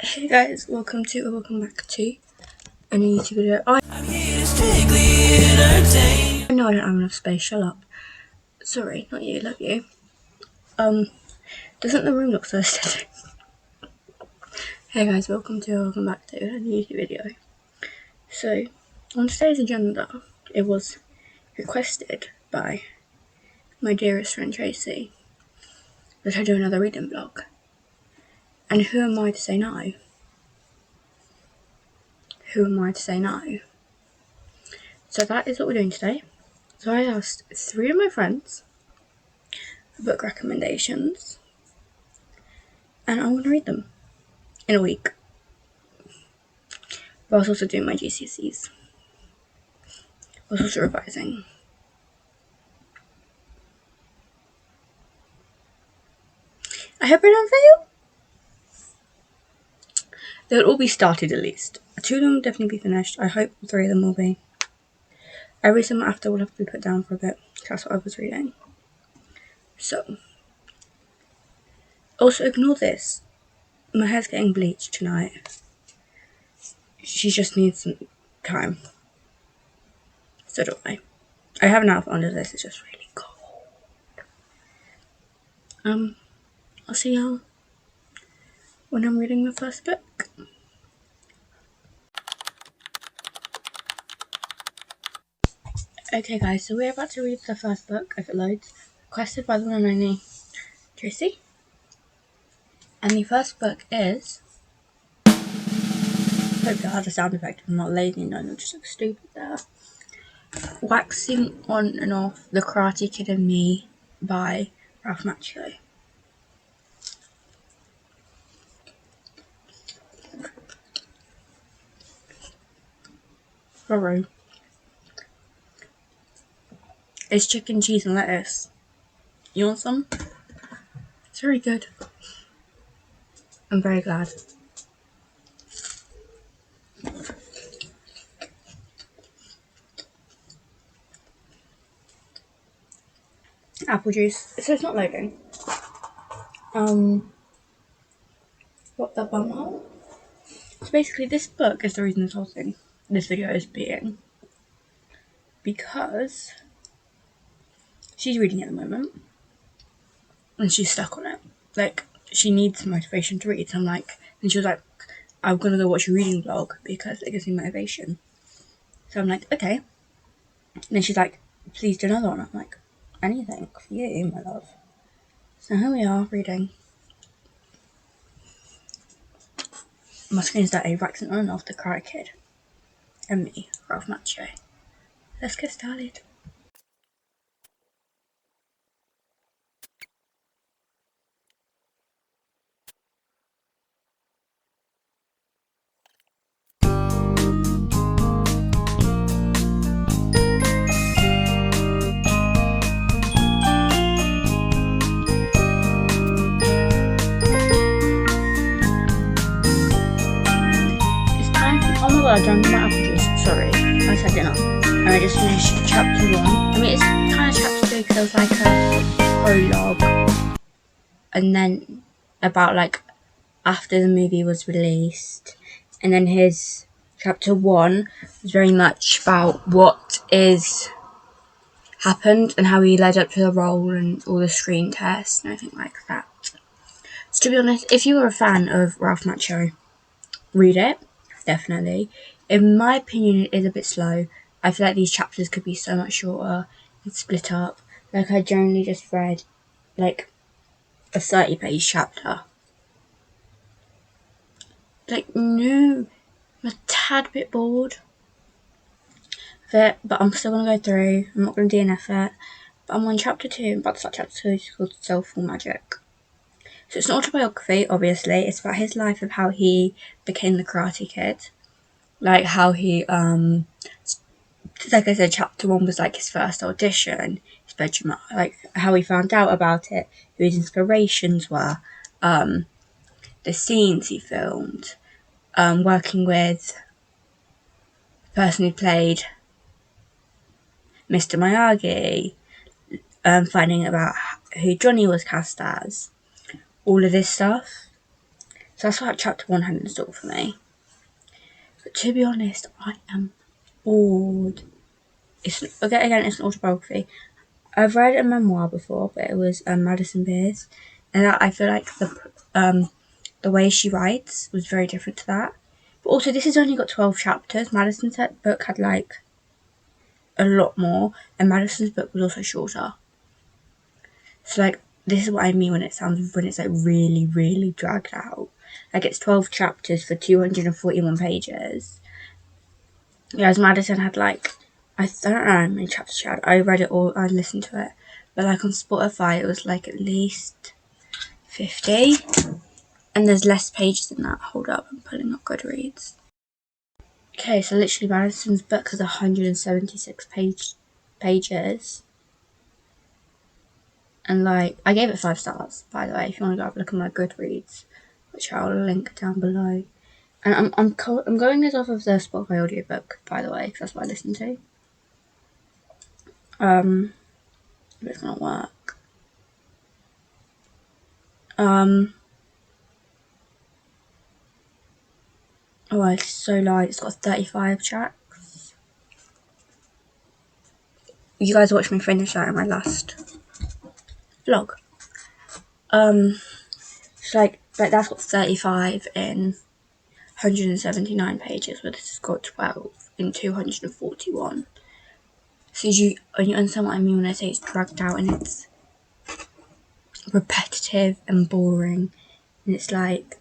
Hey guys, welcome back to a new YouTube video. I know I don't have enough space, shut up. Sorry, not you, love you. Doesn't the room look so aesthetic? Hey guys, welcome back to a new YouTube video. So, on today's agenda, it was requested by my dearest friend Tracy that I do another reading vlog. And who am I to say no? Who am I to say no? So that is what we're doing today. So I asked 3 of my friends for book recommendations, and I'm going to read them in a week. But I was also doing my GCSEs. I was also revising. I hope I don't fail. They'll all be started at least. 2 of them will definitely be finished. I hope 3 of them will be. Every single after will have to be put down for a bit. That's what I was reading. So, also ignore this. My hair's getting bleached tonight. She just needs some time. So do I. I have an outfit under this. It's just really cold. I'll see y'all when I'm reading my first book. Okay guys, so we're about to read the first book, if it loads, requested by the one and only Tracy. And the first book is, hope I had a sound effect, I'm not lazy and I'm just look stupid there. Waxing On and Off, The Karate Kid and Me by Macchio. Sorry. It's chicken, cheese and lettuce. You want some? It's very good. I'm very glad. Apple juice. So it's not loading. What the bummer? So basically this book is the reason this video is being. Because she's reading at the moment. And she's stuck on it. Like, she needs motivation to read. So I'm like, and she was like, I'm gonna go watch a reading vlog because it gives me motivation. So I'm like, okay. And then she's like, please do another one. I'm like, anything for you, my love. So here we are reading. My screen is dirty, waxing on and off, The Karate Kid and Me, Ralph Macchio. Let's get started. I drank my apple juice, sorry, I said dinner, and I just finished chapter 1. I mean, it's kind of chapter 2 because there was like a prologue, and then about like after the movie was released, and then his chapter 1 was very much about what is happened and how he led up to the role and all the screen tests and everything like that. So to be honest, if you were a fan of Ralph Macchio, read it. Definitely. In my opinion, it is a bit slow. I feel like these chapters could be so much shorter and split up. Like, I generally just read, like, a 30-page chapter. Like, no, I'm a tad bit bored of it, but I'm still going to go through. I'm not going to DNF it. But I'm on chapter 2. I'm about to start chapter 2. It's called Soulful Magic. So it's an autobiography, obviously. It's about his life of how he became the Karate Kid. Like how he, like I said, chapter 1 was like his first audition, his bedroom, like how he found out about it, who his inspirations were, the scenes he filmed, working with the person who played Mr. Miyagi, finding out about who Johnny was cast as, all of this stuff. So So that's what chapter 1 had in store for me. But to be honest, I am bored. It's an autobiography. I've read a memoir before, but it was Madison Beers, and I feel like the way she writes was very different to that. But also, this has only got 12 chapters. Madison's book had like a lot more, and Madison's book was also shorter. So like, this is what I mean when it's like really, really dragged out. Like, it's 12 chapters for 241 pages. Whereas Madison had like, I don't know how many chapters she had. I read it all, I listened to it. But like on Spotify, it was like at least 50. And there's less pages than that. Hold up, I'm pulling up Goodreads. Okay, so literally Madison's book has 176 pages. And like, I gave it 5 stars, by the way, if you want to go have a look at my Goodreads, which I'll link down below. And I'm going this off of the Spotify audiobook, by the way, because that's what I listen to. If it's gonna work. Oh, it's so light. It's got 35 tracks. You guys watched me finish that in my last vlog. So like that's got 35 in 179 pages, but this has got 12 in 241. So you understand what I mean when I say it's dragged out and it's repetitive and boring, and it's like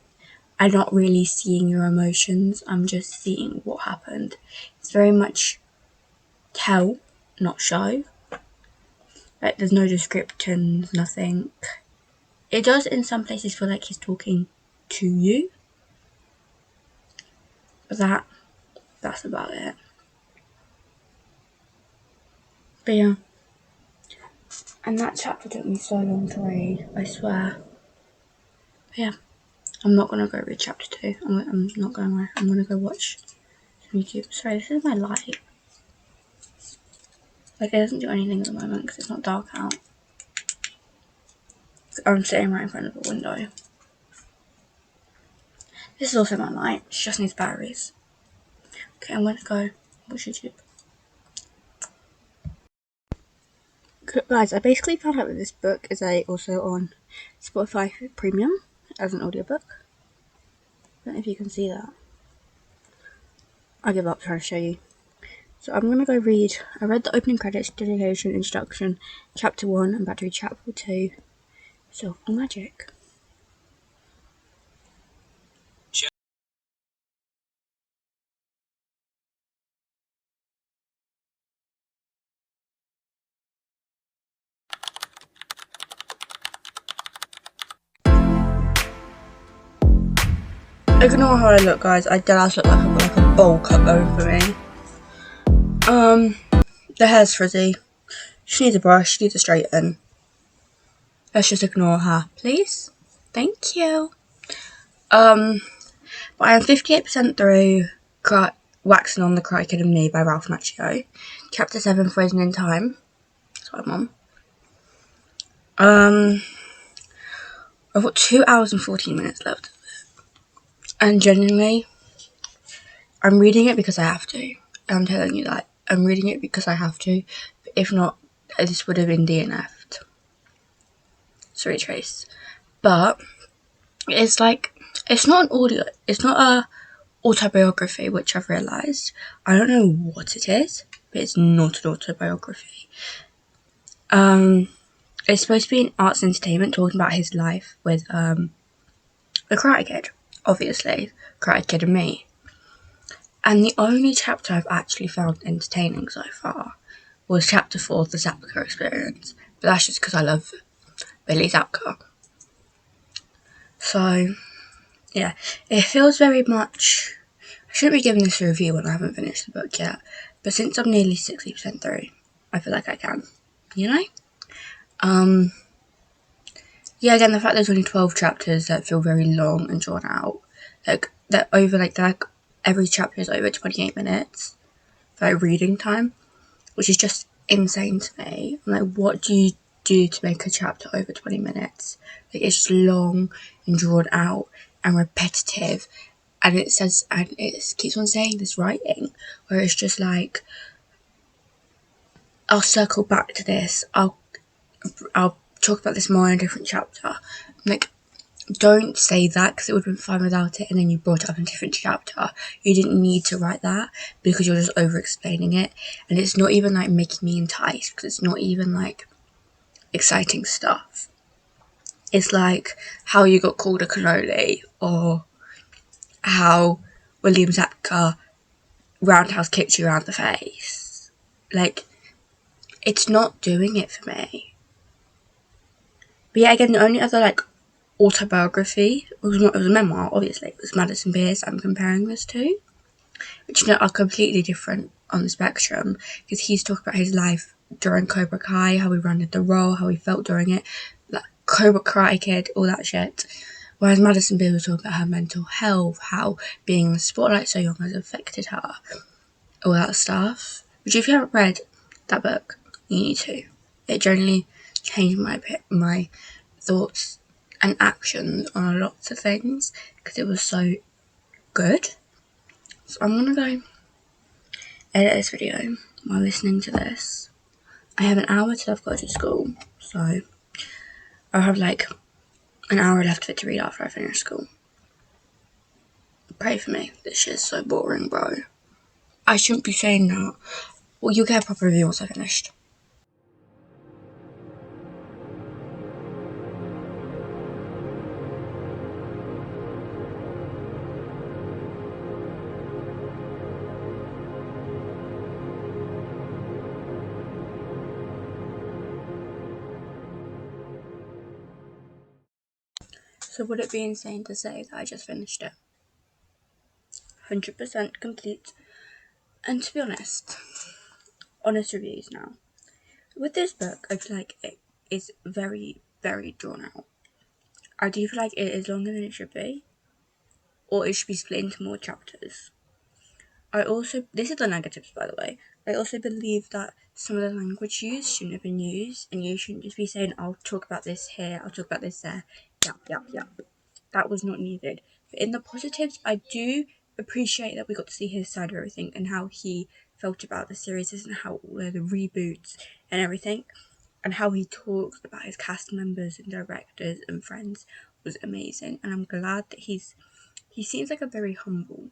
I'm not really seeing your emotions, I'm just seeing what happened. It's very much tell, not show. Like, there's no descriptions, nothing. It does in some places feel like he's talking to you, but that's about it. But yeah, and that chapter took me so long to read, I swear. But yeah, I'm not gonna go read chapter 2. I'm not gonna. I'm gonna go watch some YouTube. Sorry, this is my light. Like, it doesn't do anything at the moment because it's not dark out. I'm sitting right in front of a window. This is also my light. It just needs batteries. Okay, I'm gonna go watch YouTube. Guys, I basically found out that this book is also on Spotify Premium as an audiobook. I don't know if you can see that. I give up trying to show you. So I'm gonna go read. I read the opening credits, dedication, introduction, chapter 1. I'm about to read chapter 2. So, magic. Ignore how I look, guys. I deadass look like a bowl cut over me. The hair's frizzy. She needs a brush. She needs a straighten. Let's just ignore her, please. Thank you. But I am 58% through Waxing on the Karate Kid and Me by Ralph Macchio. Chapter 7, Frozen in Time. That's what I'm on. I've got 2 hours and 14 minutes left. And genuinely, I'm reading it because I have to. I'm telling you that. I'm reading it because I have to. If not, this would have been DNF'd. Sorry, Trace. But it's like, it's not a autobiography, which I've realised. I don't know what it is, but it's not an autobiography. It's supposed to be an arts entertainment talking about his life with the Karate Kid, obviously, Karate Kid and Me. And the only chapter I've actually found entertaining so far was chapter 4, the Zapka experience. But that's just because I love Billy Zapka. So, yeah, it feels very much. I shouldn't be giving this a review when I haven't finished the book yet, but since I'm nearly 60% through, I feel like I can, you know? Yeah, again, the fact there's only 12 chapters that feel very long and drawn out, like, every chapter is over 28 minutes, like, reading time, which is just insane to me. I'm like, what do you do to make a chapter over 20 minutes? Like, it's just long and drawn out, and repetitive, and it says, and it keeps on saying this writing where it's just like, I'll circle back to this, I'll talk about this more in a different chapter. Like, don't say that, because it would have been fine without it, and then you brought it up in a different chapter. You didn't need to write that, because you're just over explaining it, and it's not even like making me enticed, because it's not even like exciting stuff. It's like how you got called a cannoli, or how William Zabka roundhouse kicked you around the face. Like, it's not doing it for me. But yeah, again, the only other like autobiography, it was a memoir, obviously, it was Madison Beers I'm comparing this to, which are completely different on the spectrum, because he's talking about his life during Cobra Kai, how he ran the role, how he felt during it, like Cobra Kai Kid, all that shit. Whereas Madison Beer was talking about her mental health, how being in the spotlight so young has affected her, all that stuff. Which, if you haven't read that book, you need to. It generally changed my thoughts and actions on lots of things, because it was so good. So I'm gonna go edit this video while listening to this. I have an hour till I've got to school, so I'll have like an hour left of it to read after I finish school. Pray for me. This shit's so boring, bro. I shouldn't be saying that. Well, you'll get a proper review once I finished. So would it be insane to say that I just finished it? 100% complete. And to be honest reviews now. With this book, I feel like it is very, very drawn out. I do feel like it is longer than it should be, or it should be split into more chapters. This is the negatives, by the way, I also believe that some of the language used shouldn't have been used, and you shouldn't just be saying, I'll talk about this here, I'll talk about this there, yap. That was not needed. But in the positives, I do appreciate that we got to see his side of everything, and how he felt about the series, and how the reboots and everything, and how he talks about his cast members and directors and friends was amazing. And I'm glad that he seems like a very humble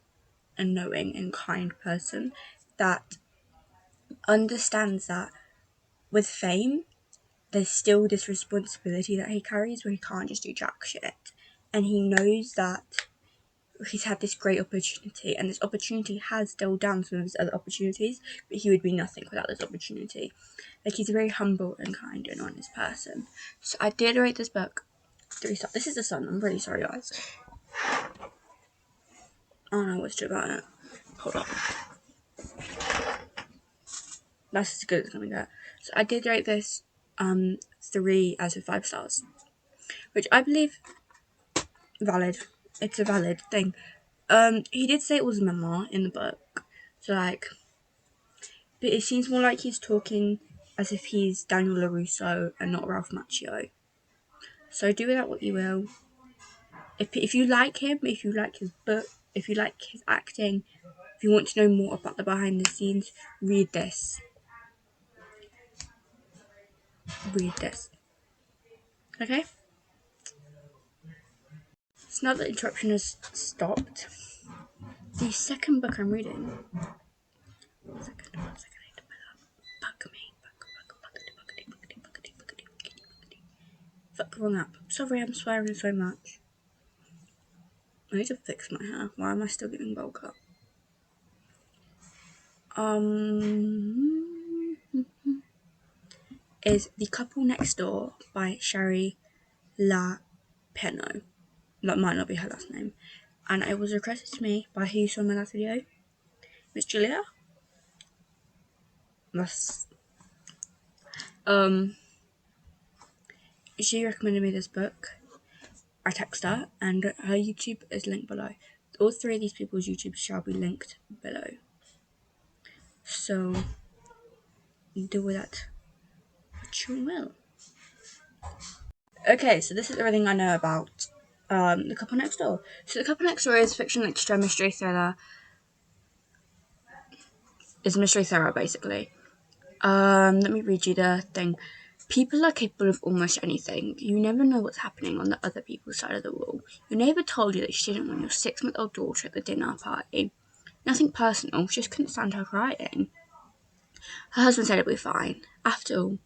and knowing and kind person that understands that with fame there's still this responsibility that he carries, where he can't just do jack shit, and he knows that he's had this great opportunity, and this opportunity has dulled down some of his other opportunities, but he would be nothing without this opportunity. Like, he's a very humble and kind and honest person. So I did rate this book 3 stars. This is the sun. I'm really sorry, guys. I don't know what to do about it. Hold on. That's as good as it's gonna get. So I did rate this 3 out of 5 stars, which I believe valid. It's a valid thing. He did say it was a memoir in the book, so like, but it seems more like he's talking as if he's Daniel LaRusso and not Ralph Macchio. So do with that what you will. If you like him, if you like his book, if you like his acting, if you want to know more about the behind the scenes, read this. Okay? So now that the interruption has stopped, the second book I'm reading. One second, I need to bug me. Fuck, wrong app. Sorry, I'm swearing so much. I need to fix my hair. Why am I still getting bowl cut? Is The Couple Next Door by Shari Lapena. That might not be her last name. And it was requested to me by who you saw in my last video? Miss Julia? That's... She recommended me this book. I text her, and her YouTube is linked below. All 3 of these people's YouTube shall be linked below. So, do with that what you will. Okay, so this is everything I know about The Couple Next Door. So The Couple Next Door is fiction, extra mystery thriller. It's a mystery thriller, basically. Let me read you the thing. People are capable of almost anything. You never know what's happening on the other people's side of the wall. Your neighbour told you that she didn't want your 6-month-old daughter at the dinner party. Nothing personal, she just couldn't stand her crying. Her husband said it'd be fine. After all,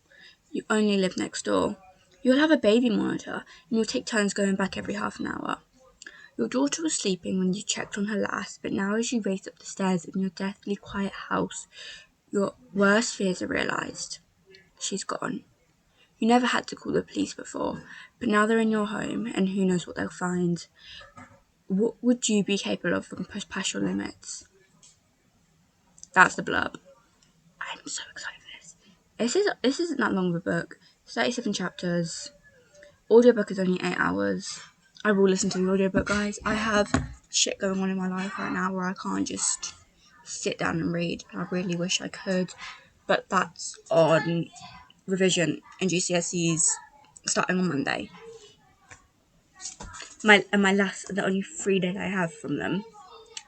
you only live next door. You'll have a baby monitor, and you'll take turns going back every half an hour. Your daughter was sleeping when you checked on her last, but now as you race up the stairs in your deathly quiet house, your worst fears are realised. She's gone. You never had to call the police before, but now they're in your home, and who knows what they'll find. What would you be capable of and push past your limits? That's the blurb. I'm so excited for this. This isn't that long of a book. 37 chapters. Audiobook is only 8 hours. I will listen to the audiobook, guys. I have shit going on in my life right now where I can't just sit down and read. I really wish I could. But that's on revision and GCSEs starting on Monday. The only free day I have from them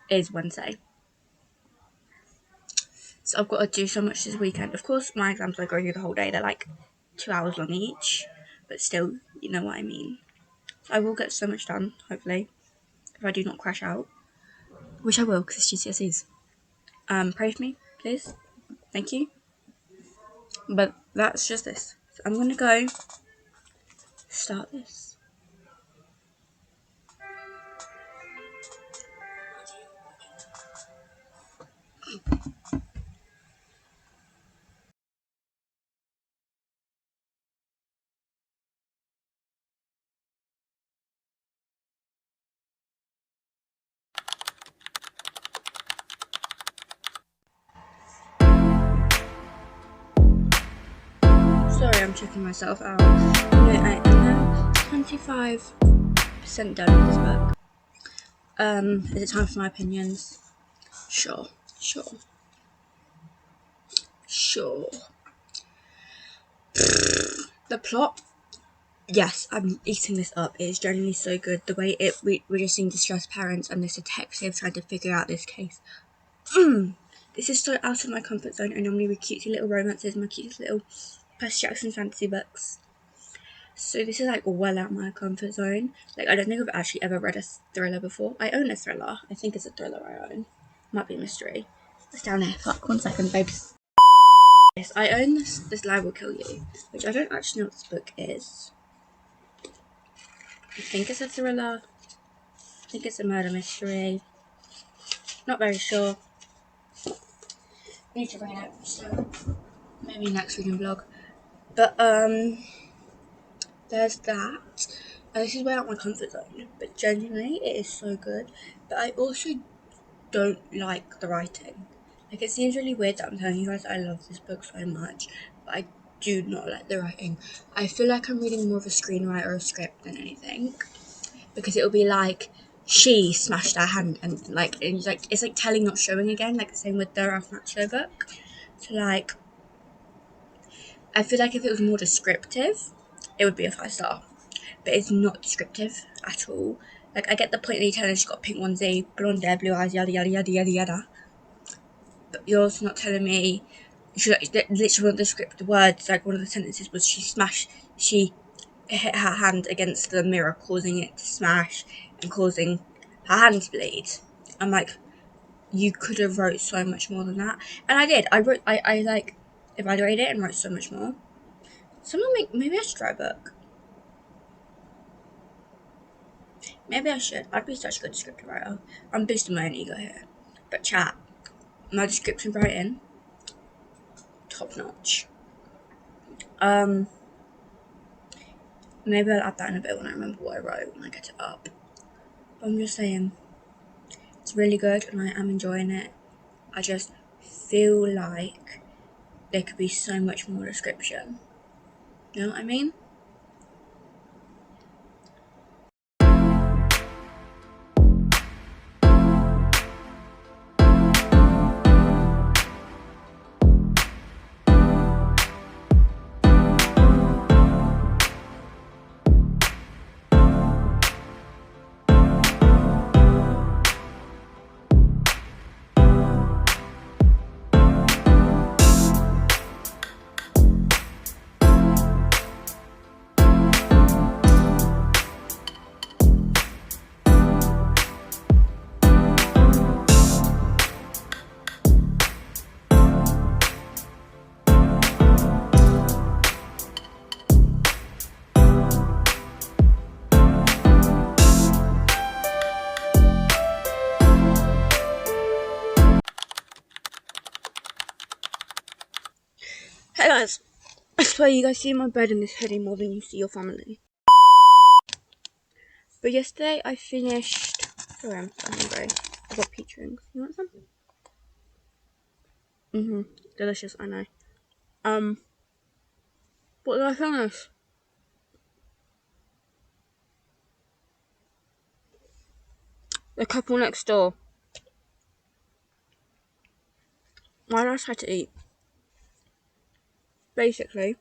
is Wednesday. So I've got to do so much this weekend. Of course, my exams don't go through the whole day. They're like 2 hours long each. But still, you know what I mean. So I will get so much done, hopefully, if I do not crash out. Which I will, because it's GCSEs. Pray for me, please. Thank you. But that's just this. So I'm going to go start this. Sorry, I'm checking myself out. I am now 25% done with this book. Is it time for my opinions? Sure. The plot, yes, I'm eating this up. It is generally so good. The way we're just seeing distressed parents and this detective trying to figure out this case. This is so out of my comfort zone. I normally read cutesy little romances, my cutesy little Percy Jackson fantasy books. So this is like well out of my comfort zone. Like, I don't think I've actually ever read a thriller before. I own a thriller. I think it's a thriller I own. Might be a mystery. It's down there. Fuck, 1 second, babes. Yes, I own this Lie Will Kill You, which I don't actually know what this book is. I think it's a thriller. I think it's a murder mystery. Not very sure. I need to read it, so maybe next reading vlog. But there's that. And this is way out of my comfort zone. But genuinely, it is so good. But I also don't like the writing. Like, it seems really weird that I'm telling you guys that I love this book so much, but I do not like the writing. I feel like I'm reading more of a screenwriter or a script than anything, because it'll be like, she smashed her hand, and it's like telling not showing again, like the same with the Ralph Macchio book. So like, I feel like if it was more descriptive, it would be a 5-star, but it's not descriptive at all. Like, I get the point that you're telling her she's got a pink onesie, blonde hair, blue eyes, yada yada yada yada yada, but you're also not telling me. Literally one of the script words, like one of the sentences was she hit her hand against the mirror, causing it to smash and causing her hand to bleed. I'm like, you could have wrote so much more than that. And I did. I like evaluated it and wrote so much more. Maybe I should write a book. Maybe I should. I'd be such a good script writer. I'm boosting my own ego here. But chat, my description writing, top notch. Maybe I'll add that in a bit when I remember what I wrote when I get it up. But I'm just saying, it's really good and I am enjoying it. I just feel like there could be so much more description. You know what I mean? I swear you guys see my bed in this hoodie more than you see your family. But yesterday I finished... Sorry, I'm so hungry. I got peach rings. You want some? Delicious, I know. What did I finish? The Couple Next Door. Why did I try to eat? Basically,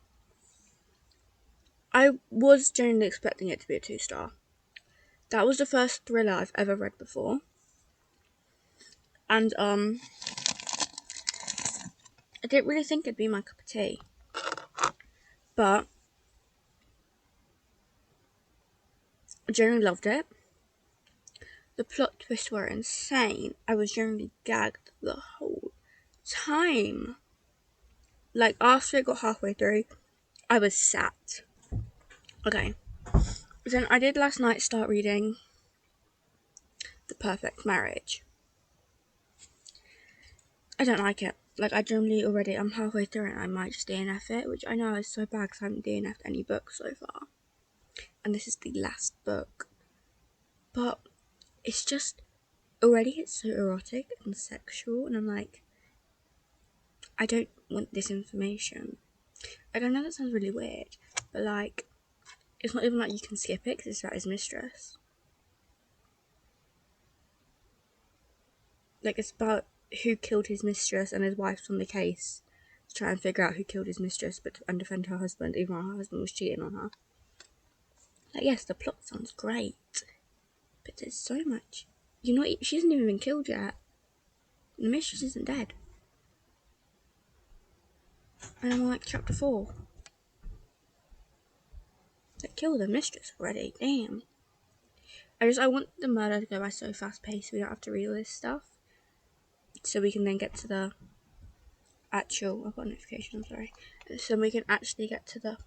I was genuinely expecting it to be a 2-star. That was the first thriller I've ever read before. And, I didn't really think it'd be my cup of tea. But, I genuinely loved it. The plot twists were insane. I was genuinely gagged the whole time. Like, after it got halfway through, I was sat. Okay. Then I did last night start reading The Perfect Marriage. I don't like it. Like, I generally I'm halfway through it and I might just DNF it, which I know is so bad because I haven't DNF'd any books so far. And this is the last book. But it's just, already it's so erotic and sexual, and I'm like, I don't want this information. Like, I know that sounds really weird, but like, it's not even like you can skip it because it's about his mistress. Like, it's about who killed his mistress, and his wife's on the case to try and figure out who killed his mistress and defend her husband, even though her husband was cheating on her. Like, yes, the plot sounds great, but there's so much. She hasn't even been killed yet. The mistress isn't dead. And I'm like, chapter 4. They killed the mistress already, damn. I want the murder to go by so fast paced we don't have to read all this stuff. So we can then get to the actual... I've got a notification, I'm sorry. So we can actually get to the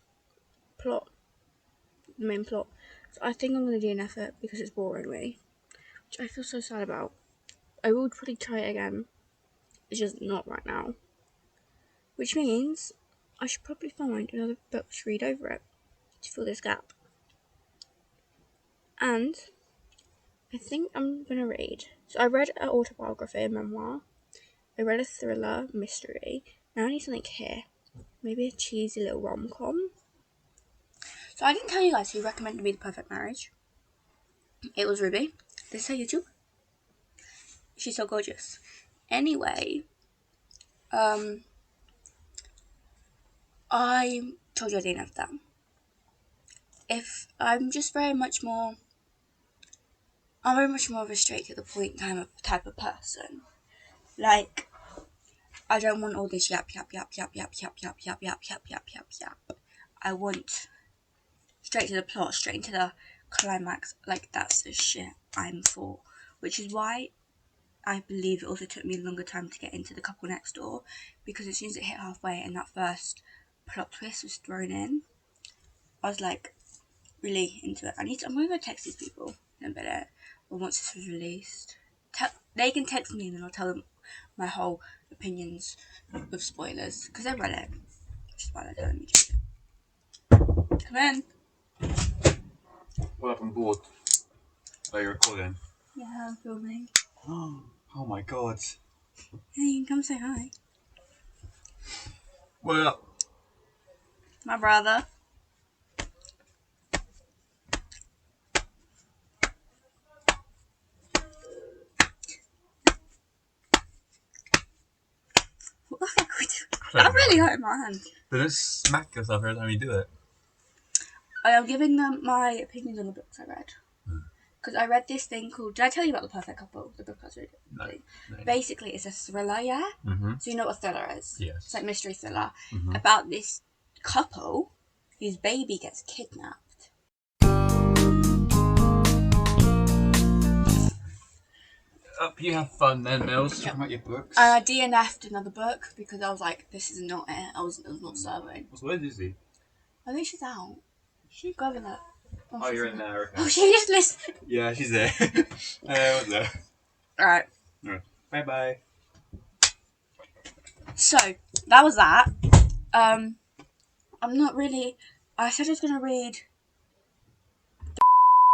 plot. The main plot. So I think I'm going to DNF it because it's boring me. Which I feel so sad about. I will probably try it again. It's just not right now. Which means I should probably find another book to read over it to fill this gap. And I think I'm going to read. So I read an autobiography, a memoir. I read a thriller, mystery. Now I need something here. Maybe a cheesy little rom-com. So I didn't tell you guys who recommended me The Perfect Marriage. It was Ruby. This is her YouTube. She's so gorgeous. Anyway, I told you I didn't have that. I'm very much more of a straight to the point type of person. Like, I don't want all this yap. I want straight to the plot, straight into the climax. Like, that's the shit I'm for. Which is why I believe it also took me a longer time to get into The Couple Next Door, because as soon as it hit halfway and that first plot twist was thrown in, I was like really into it. I'm going to go text these people in a bit, or once this was released. They can text me and then I'll tell them my whole opinions with spoilers, because I read it. Which is why they're telling me to read it. Come in. Well, I'm bored. Are you recording? Yeah, I'm filming. Oh my god. Hey, you can come say hi. What up? My brother. What the fuck are we doing? That really hurt my hand. But don't smack yourself every time you do it. I am giving them my opinions on the books I read. Because I read this thing called... Did I tell you about The Perfect Couple? The book I was reading? No. Basically, it's a thriller, yeah? Mm-hmm. So you know what a thriller is? Yes. It's like mystery thriller. Mm-hmm. About this couple whose baby gets kidnapped. Up, you have fun then, Mills. Talk about your books. And I DNF'd another book because I was like, this is not it. I was not serving. Where is he? I think she's out. Go over there. Oh, you're in there. Okay. Oh, she just listened. Yeah, she's there. What's there? Alright. Bye-bye. So, that was that. I'm not really. I said I was gonna read.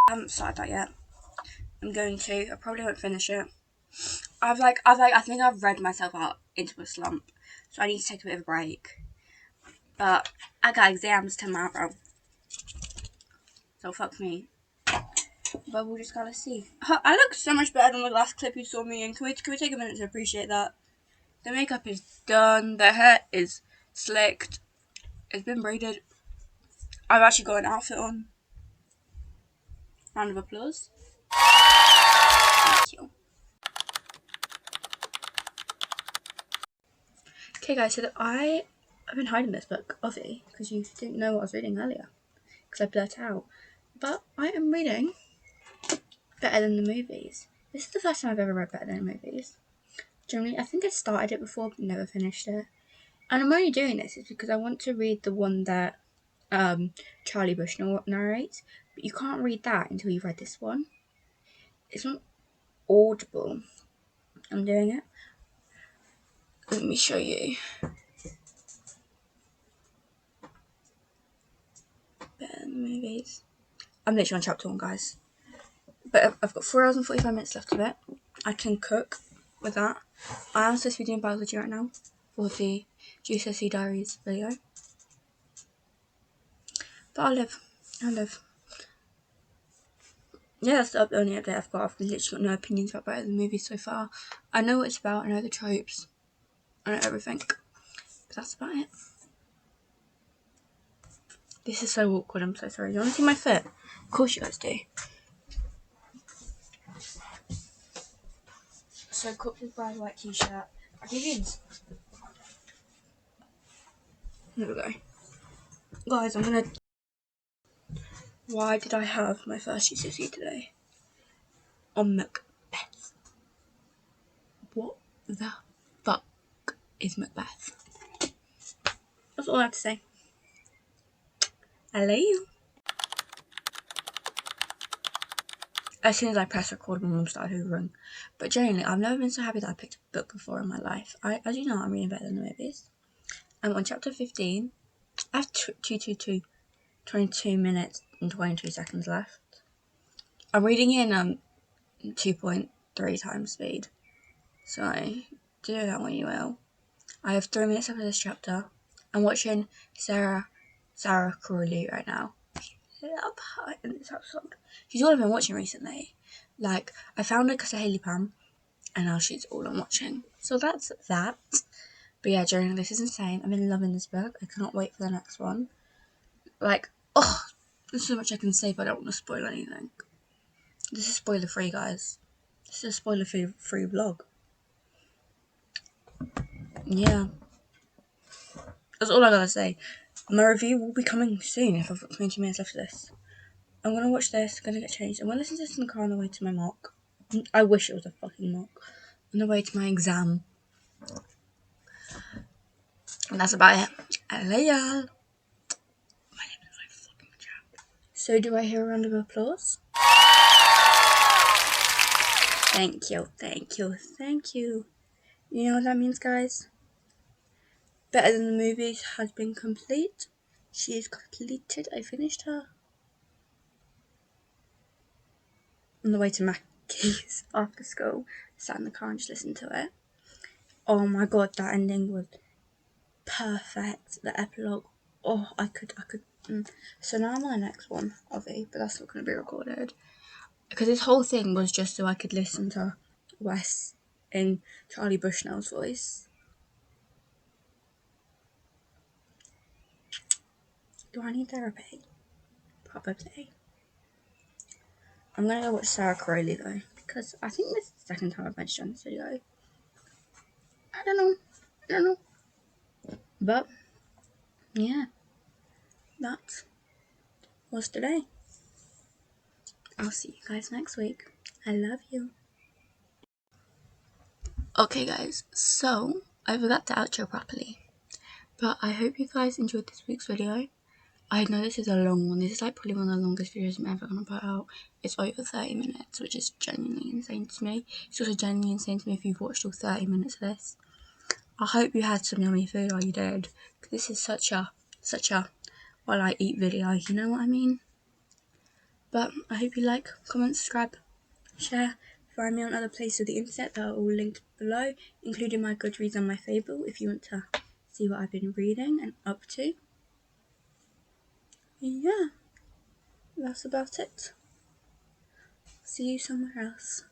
I haven't started that yet. I'm going to. I probably won't finish it. I think I've read myself out into a slump, so I need to take a bit of a break. But I got exams tomorrow, so fuck me. But we'll just gotta see. I look so much better than the last clip you saw me in. Can we take a minute to appreciate that? The makeup is done. The hair is slicked. It's been braided. I've actually got an outfit on. Round of applause. Thank you. Okay guys, so I've been hiding this book, obviously, because you didn't know what I was reading earlier, because I blurted out. But I am reading Better Than the Movies. This is the first time I've ever read Better Than the Movies. Generally, I think I started it before, but never finished it. And I'm only doing this is because I want to read the one that Charlie Bushnell narrates, but you can't read that until you've read this one. It's not audible. I'm doing it. Let me show you. Better Than the Movies. I'm literally on chapter 1, guys. But I've got 4 hours and 45 minutes left of it. I can cook with that. I am supposed to be doing biology right now for the GCSE Diaries video. But I'll live. Yeah, that's the only update I've got. I've literally got no opinions about Better Than the Movies so far. I know what it's about, I know the tropes, I know everything. But that's about it. This is so awkward, I'm so sorry. You want to see my foot? Of course you guys do. So Cook's bright white t-shirt. Jeans. There we go. Guys, I'm gonna... Why did I have my first GCSE today? On Macbeth. What the fuck is Macbeth? That's all I have to say. Hello. As soon as I pressed record, my mum started hoovering. But generally, I've never been so happy that I picked a book before in my life. As you know, I'm reading Better Than the Movies. I'm on chapter 15. I have 22 minutes and 22 seconds left. I'm reading in 2.3 times speed. So, do that when you will. I have 3 minutes after this chapter. I'm watching Sarah Crowley right now. I love her in this episode. She's all I've been watching recently. Like, I found her because of Hayley Pam, and now she's all I'm watching. So that's that. But yeah, Journey, this is insane. I've been loving this book. I cannot wait for the next one. Like, oh, there's so much I can say, but I don't want to spoil anything. This is spoiler free, guys. This is a spoiler free vlog. Yeah. That's all I gotta say. My review will be coming soon if I've got 20 minutes left of this. I'm gonna watch this, gonna get changed. I'm gonna listen to this in the car on the way to my mock. I wish it was a fucking mock. On the way to my exam. And that's about it. Hello, y'all. My name is like fucking jam. So, do I hear a round of applause? Thank you. You know what that means, guys? Better Than the Movies has been complete. She is completed. I finished her. On the way to Mackie's after school. Sat in the car and just listened to it. Oh my god, that ending was perfect. The epilogue. Oh, I could. So now I'm on the next one, obviously, but that's not going to be recorded. Because this whole thing was just so I could listen to Wes in Charlie Bushnell's voice. Do I need therapy? Probably. I'm going to go watch Sarah Crowley though, because I think this is the second time I've mentioned this video. I don't know. But, yeah. That was today. I'll see you guys next week. I love you. Okay guys, so I forgot to outro properly. But I hope you guys enjoyed this week's video. I know this is a long one. This is like probably one of the longest videos I'm ever going to put out. It's over 30 minutes, which is genuinely insane to me. It's also genuinely insane to me if you've watched all 30 minutes of this. I hope you had some yummy food while you did. This is such a while I eat videos, you know what I mean? But I hope you like, comment, subscribe, share, find me on other places of the internet that are all linked below, including my Goodreads and my Fable if you want to see what I've been reading and up to. Yeah, that's about it. See you somewhere else.